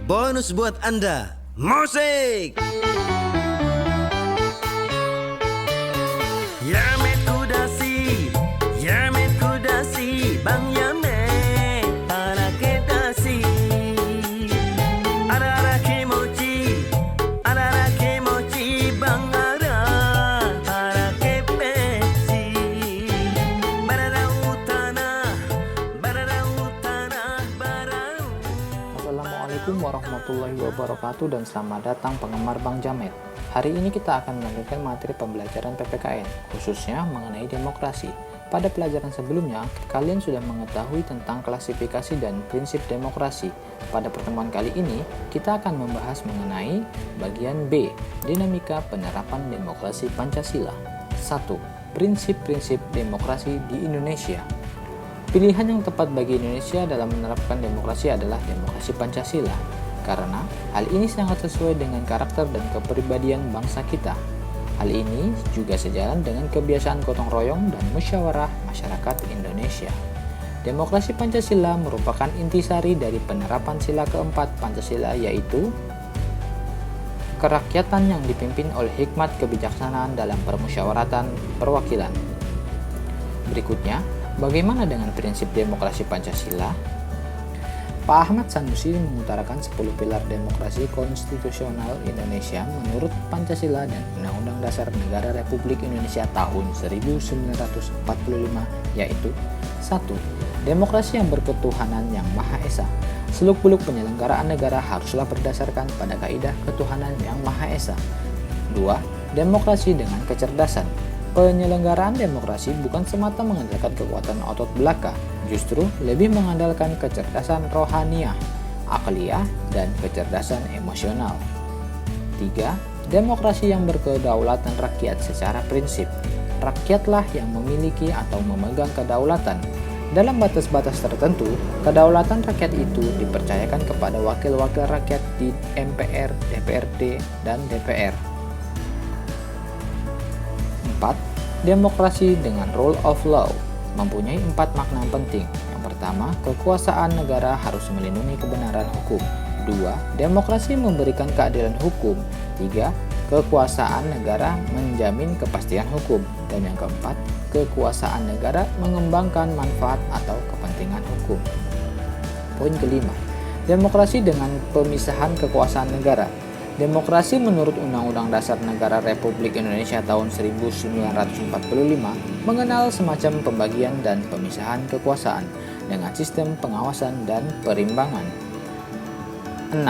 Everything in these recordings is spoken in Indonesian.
Bonus buat Anda. Musik! Yamet Kudasi, Yamet Kudasi, Bang Yamet, Arake Dasi. Arake Mochi, Bang Arake Pepsi. Bararau Tanah, Bararau. Assalamualaikum warahmatullahi wabarakatuh dan selamat datang penggemar Bang Jamet. Hari ini kita akan melanjutkan materi pembelajaran PPKN, khususnya mengenai demokrasi. Pada pelajaran sebelumnya, kalian sudah mengetahui tentang klasifikasi dan prinsip demokrasi. Pada pertemuan kali ini, kita akan membahas mengenai bagian B, dinamika penerapan demokrasi Pancasila. 1. Prinsip-prinsip demokrasi di Indonesia. Pilihan yang tepat bagi Indonesia dalam menerapkan demokrasi adalah demokrasi Pancasila, karena hal ini sangat sesuai dengan karakter dan kepribadian bangsa kita. Hal ini juga sejalan dengan kebiasaan gotong royong dan musyawarah masyarakat Indonesia. Demokrasi Pancasila merupakan intisari dari penerapan sila keempat Pancasila, yaitu kerakyatan yang dipimpin oleh hikmat kebijaksanaan dalam permusyawaratan perwakilan. Berikutnya, bagaimana dengan prinsip demokrasi Pancasila? Pak Ahmad Sanusi mengutarakan 10 pilar demokrasi konstitusional Indonesia menurut Pancasila dan Undang-Undang Dasar Negara Republik Indonesia tahun 1945, yaitu 1. Demokrasi yang berketuhanan yang Maha Esa. Seluk-beluk penyelenggaraan negara haruslah berdasarkan pada kaidah ketuhanan yang Maha Esa. 2. Demokrasi dengan kecerdasan. Penyelenggaraan demokrasi bukan semata mengandalkan kekuatan otot belaka, justru lebih mengandalkan kecerdasan rohaniah, akliyah, dan kecerdasan emosional. 3. Demokrasi yang berkedaulatan rakyat secara prinsip. Rakyatlah yang memiliki atau memegang kedaulatan. Dalam batas-batas tertentu, kedaulatan rakyat itu dipercayakan kepada wakil-wakil rakyat di MPR, DPRD, dan DPR. 4. Demokrasi dengan rule of law mempunyai 4 makna penting. Yang pertama, kekuasaan negara harus melindungi kebenaran hukum. 2. Demokrasi memberikan keadilan hukum. 3. Kekuasaan negara menjamin kepastian hukum. Dan yang keempat, kekuasaan negara mengembangkan manfaat atau kepentingan hukum. Poin kelima, demokrasi dengan pemisahan kekuasaan negara. Demokrasi menurut Undang-Undang Dasar Negara Republik Indonesia tahun 1945 mengenal semacam pembagian dan pemisahan kekuasaan dengan sistem pengawasan dan perimbangan. 6.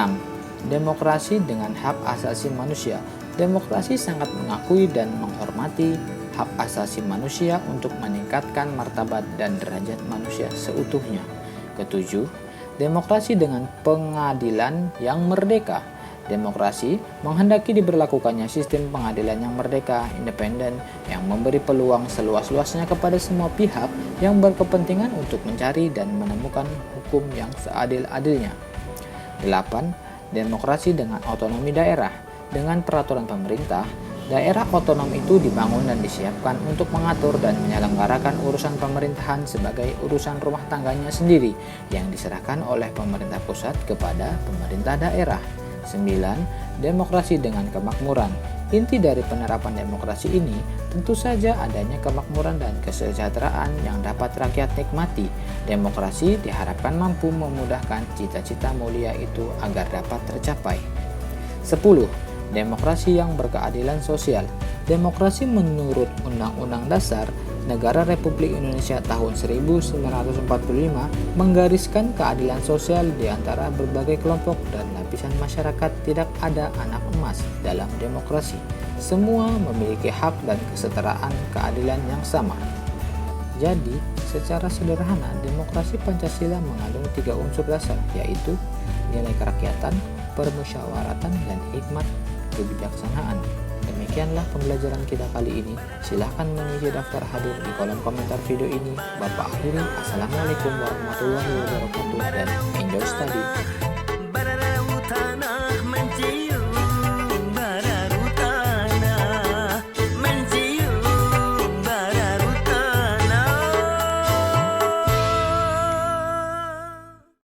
Demokrasi dengan hak asasi manusia. Demokrasi sangat mengakui dan menghormati hak asasi manusia untuk meningkatkan martabat dan derajat manusia seutuhnya. 7. Demokrasi dengan pengadilan yang merdeka. Demokrasi menghendaki diberlakukannya sistem pengadilan yang merdeka, independen, yang memberi peluang seluas-luasnya kepada semua pihak yang berkepentingan untuk mencari dan menemukan hukum yang seadil-adilnya. 8. Demokrasi dengan otonomi daerah. Dengan peraturan pemerintah, daerah otonom itu dibangun dan disiapkan untuk mengatur dan menyelenggarakan urusan pemerintahan sebagai urusan rumah tangganya sendiri yang diserahkan oleh pemerintah pusat kepada pemerintah daerah. 9. Demokrasi dengan kemakmuran. Inti dari penerapan demokrasi ini tentu saja adanya kemakmuran dan kesejahteraan yang dapat rakyat nikmati. Demokrasi diharapkan mampu memudahkan cita-cita mulia itu agar dapat tercapai. 10. Demokrasi yang berkeadilan sosial. Demokrasi menurut Undang-Undang Dasar Negara Republik Indonesia tahun 1945 menggariskan keadilan sosial di antara berbagai kelompok dan lapisan masyarakat. Tidak ada anak emas dalam demokrasi. Semua memiliki hak dan kesetaraan keadilan yang sama. Jadi, secara sederhana, demokrasi Pancasila mengandung 3 unsur dasar, yaitu nilai kerakyatan, permusyawaratan, dan hikmat kebijaksanaan. Demikianlah pembelajaran kita kali ini. Silahkan mengisi daftar hadir di kolom komentar video ini. Bapak akhiri, Assalamualaikum warahmatullahi wabarakatuh dan enjoy study.